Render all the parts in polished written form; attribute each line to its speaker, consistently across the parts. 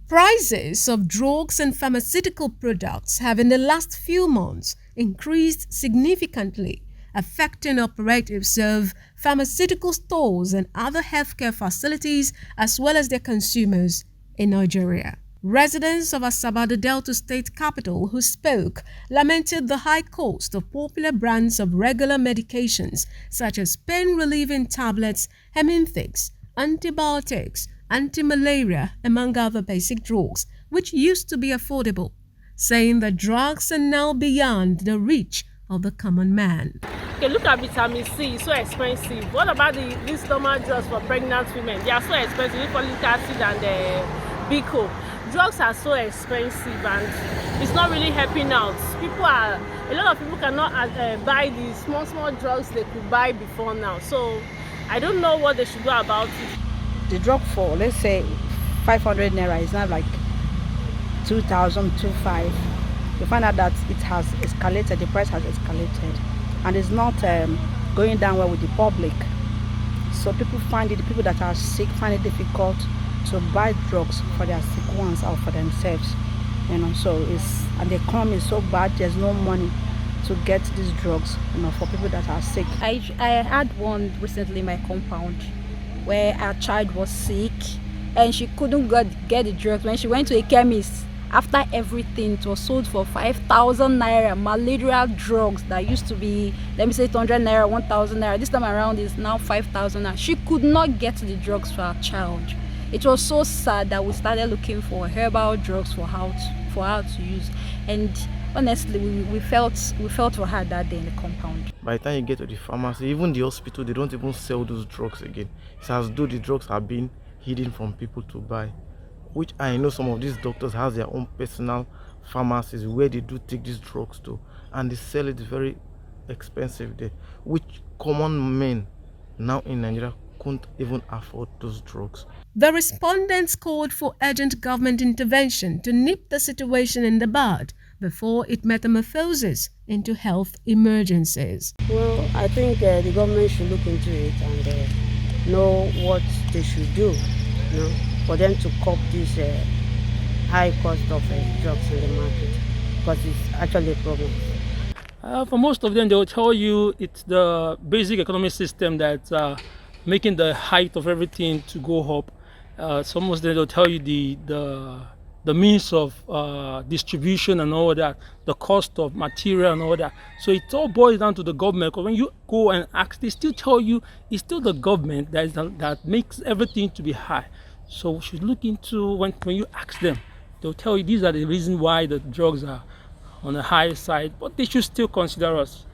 Speaker 1: Prices of drugs and pharmaceutical products have in the last few months increased significantly, affecting operatives of pharmaceutical stores and other healthcare facilities as well as their consumers in Nigeria. Residents of Asaba, the Delta State capital, who spoke, lamented the high cost of popular brands of regular medications such as pain-relieving tablets, heminthics, antibiotics, anti-malaria, among other basic drugs, which used to be affordable, saying that drugs are now beyond the reach of the common man.
Speaker 2: Okay, look at vitamin C, it's so expensive. What about these normal drugs for pregnant women? They are so expensive, folic acid and Bico. Drugs are so expensive and it's not really helping out. A lot of people cannot buy the small drugs they could buy before now. So I don't know what they should do about it.
Speaker 3: The drug for, let's say, 500 naira is now like 2,000, 2,500. You find out that it has escalated, the price has escalated, and it's not going down well with the public. So the people that are sick find it difficult to buy drugs for their sick ones or for themselves. So and the economy is so bad, there's no money to get these drugs, for people that are sick.
Speaker 4: I had one recently in my compound where our child was sick and she couldn't get the drugs. When she went to a chemist, after everything, it was sold for 5,000 naira. Malaria drugs that used to be, let me say, 200 naira, 1,000 naira. This time around is now 5,000 naira. She could not get the drugs for her child. It was so sad that we started looking for herbal drugs for her to use. And honestly, we felt for her that day in the compound.
Speaker 5: By the time you get to the pharmacy, even the hospital, they don't even sell those drugs again. It's as though the drugs are being hidden from people to buy. Which I know some of these doctors have their own personal pharmacies where they do take these drugs to, and they sell it very expensive there, which common men now in Nigeria couldn't even afford those drugs.
Speaker 1: The respondents called for urgent government intervention to nip the situation in the bud before it metamorphoses into health emergencies.
Speaker 6: Well, I think the government should look into it and know what they should do, for them to curb this high cost of drugs in the market, because it's actually a problem.
Speaker 7: For most of them, they will tell you it's the basic economic system that's making the height of everything to go up. Some of them will tell you the means of distribution and all that, the cost of material and all that. So it all boils down to the government, because when you go and ask, they still tell you it's still the government that makes everything to be high. So we should look into when you ask them, they'll tell you these are the reasons why the drugs are on the high side, but they should still consider us.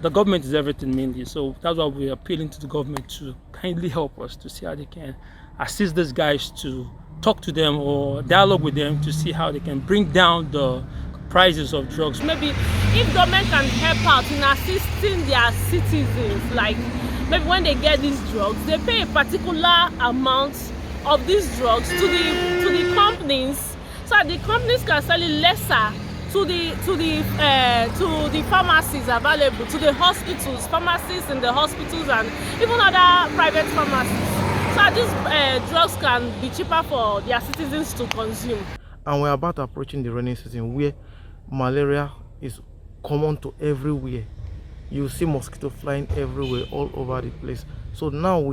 Speaker 7: The government is everything mainly, so that's why we're appealing to the government to kindly help us to see how they can assist these guys, to talk to them or dialogue with them to see how they can bring down the prices of drugs.
Speaker 2: Maybe if government can help out in assisting their citizens, like maybe when they get these drugs, they pay a particular amount of these drugs to the companies, so that the companies can sell it lesser to the pharmacies available, to the hospitals, pharmacies in the hospitals and even other private pharmacies, so that these drugs can be cheaper for their citizens to consume.
Speaker 5: And we're about approaching the rainy season where malaria is common to everywhere. You see mosquito flying everywhere, all over the place. So now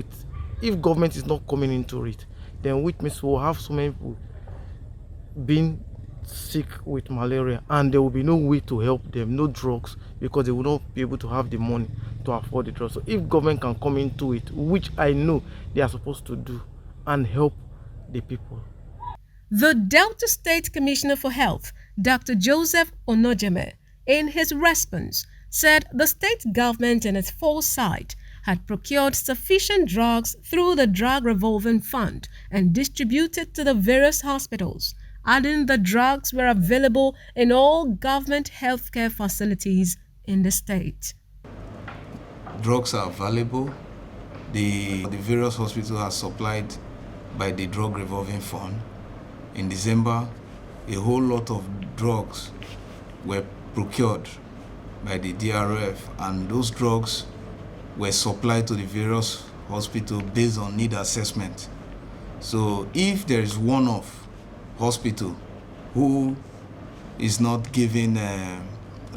Speaker 5: if government is not coming into it, then which means we'll have so many people being sick with malaria, and there will be no way to help them, no drugs, because they will not be able to have the money to afford the drugs. So if government can come into it, which I know they are supposed to do, and help the people.
Speaker 1: The Delta State Commissioner for Health, Dr. Joseph Onojeme, in his response, said the state government in its foresight had procured sufficient drugs through the Drug Revolving Fund and distributed to the various hospitals, adding the drugs were available in all government healthcare facilities in the state.
Speaker 8: Drugs are available. The various hospitals are supplied by the Drug Revolving Fund. In December, a whole lot of drugs were procured by the DRF, and those drugs were supplied to the various hospitals based on need assessment. So if there is one-off hospital who is not giving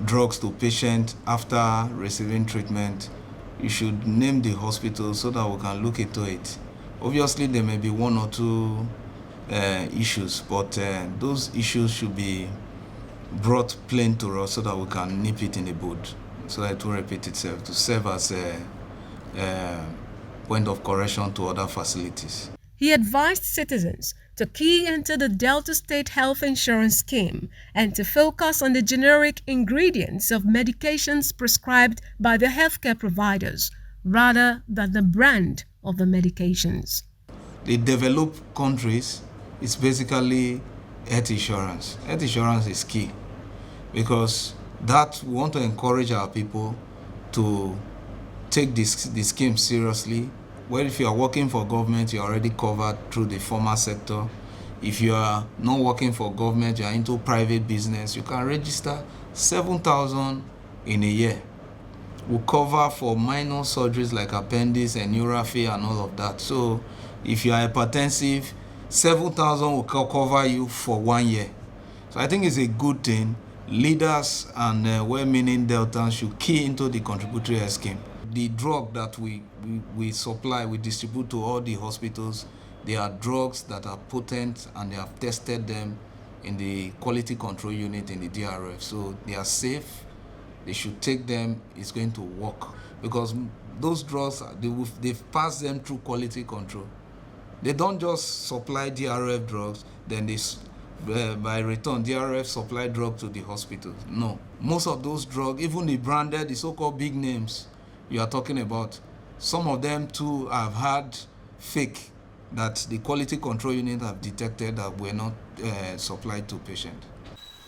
Speaker 8: drugs to patient after receiving treatment, you should name the hospital so that we can look into it. Obviously, there may be one or two issues, but those issues should be brought plain to us so that we can nip it in the bud, so that it will repeat itself, to serve as a point of correction to other facilities.
Speaker 1: He advised citizens to key into the Delta State Health Insurance Scheme and to focus on the generic ingredients of medications prescribed by the healthcare providers rather than the brand of the medications.
Speaker 8: The developed countries, it's basically health insurance. Health insurance is key because that we want to encourage our people to take the scheme seriously. Well, if you are working for government, you're already covered through the formal sector. If you are not working for government, you're into private business, you can register 7,000 in a year. Will cover for minor surgeries like appendix and neuropathy and all of that. So if you are hypertensive, 7,000 will cover you for 1 year. So I think it's a good thing. Leaders and well-meaning Deltans should key into the contributory health scheme. The drug that we supply, we distribute to all the hospitals, they are drugs that are potent and they have tested them in the quality control unit in the DRF. So they are safe, they should take them, it's going to work. Because those drugs, they've passed them through quality control. They don't just supply DRF drugs, then they by return, DRF supply drugs to the hospitals. No. Most of those drugs, even the branded, the so-called big names you are talking about, some of them too have had fake that the quality control unit have detected that were not supplied to patients.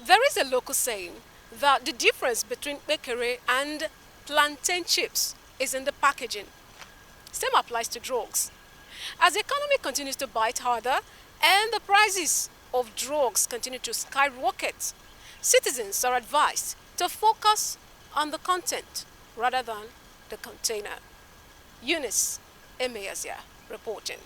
Speaker 1: There is a local saying that the difference between bakery and plantain chips is in the packaging. Same applies to drugs. As the economy continues to bite harder and the prices of drugs continue to skyrocket, citizens are advised to focus on the content rather than the container. Eunice Emeazia reporting.